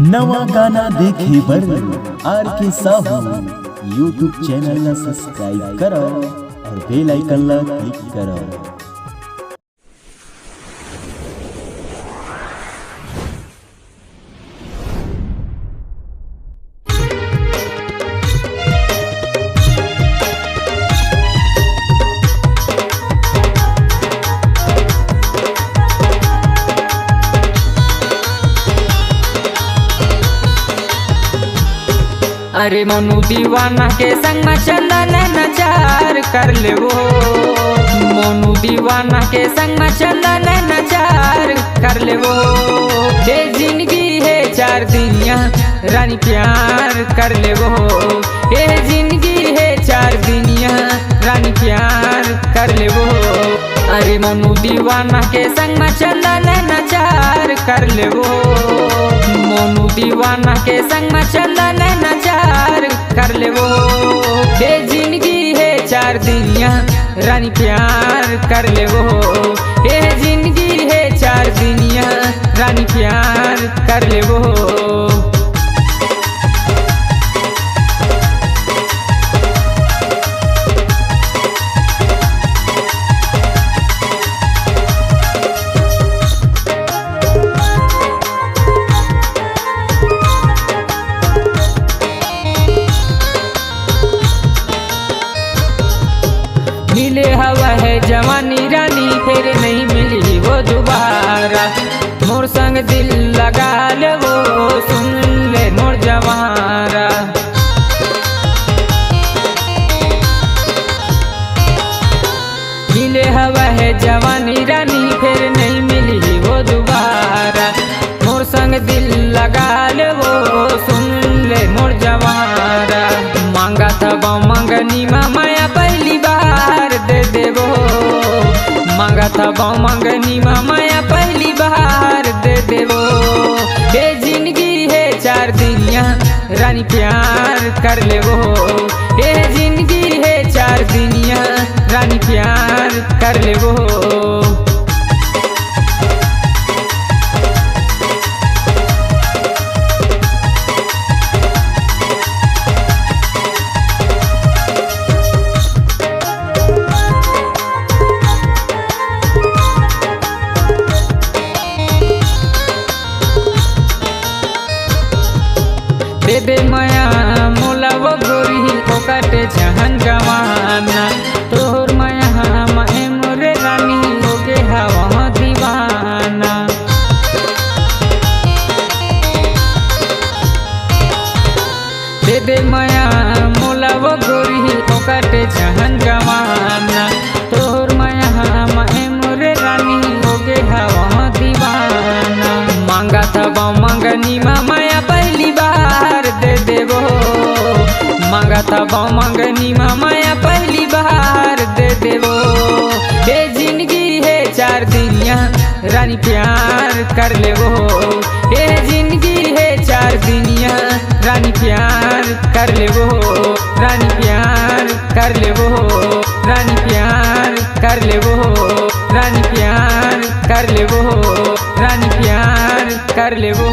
नवा गाना देखे बर आर के साहू यूट्यूब चैनल ला सब्सक्राइब करो और बेल आइकन ला क्लिक करो। अरे मनु दीवाना के संग में चंदन नचार कर ले वो, मनु दीवाना के संग में चंदन नचार कर ले वो। ये जिंदगी है चार दिनिया रानी प्यार कर ले वो, ये जिंदगी है चार दिनिया रानी प्यार कर ले वो। अरे मनु दीवाना के संग में चंदन नचार कर ले वो, मनु दीवाना के संग में चंदन नचार कर ले वो। ये जिंदगी है चार दिनिया रानी प्यार कर ले वो, ये जिंदगी है चार दिनिया रानी प्यार कर ले वो। मिले हवा है जवानी रानी फिर नहीं मिली वो दोबारा, मोर संग दिल लगा ले वो सुन ले मोर जवारा। मिले हवा है जवानी रानी फिर नहीं मिली वो दोबारा, मोर संग दिल लगा ले वो सुन ले मोर जवारा। मांगा था वो मंगनी माया पहली बार दे देवो, मांगा था वो मंगनी माया पहली बार दे देवो। ये जिंदगी है चार दिनिया रानी प्यार कर ले वो, ये जिंदगी है चार दिनिया रानी प्यार कर ले वो। दे दे माया मोला वो गोरी ओकाटे जहन गवाना, तोर माया माए मोरे रानी हो गे हवा दीवाना। दे दे माया मोला वो गोरी ओकाटे जहन गवाना, तोर माया माए मोरे रानी हो गे हवा दीवाना। मांगा था वो मंगनी माया पहली बार दे देवो, मांगा था वो मंगनी माया पहली बार दे देवो। ये जिंदगी है चार दिनिया रानी प्यार कर ले वो, ये जिंदगी है चार दिनिया रानी प्यार कर ले वो, रानी प्यार कर ले वो, रानी प्यार कर ले वो, रानी प्यार कर ले वो, रानी प्यार कर ले वो।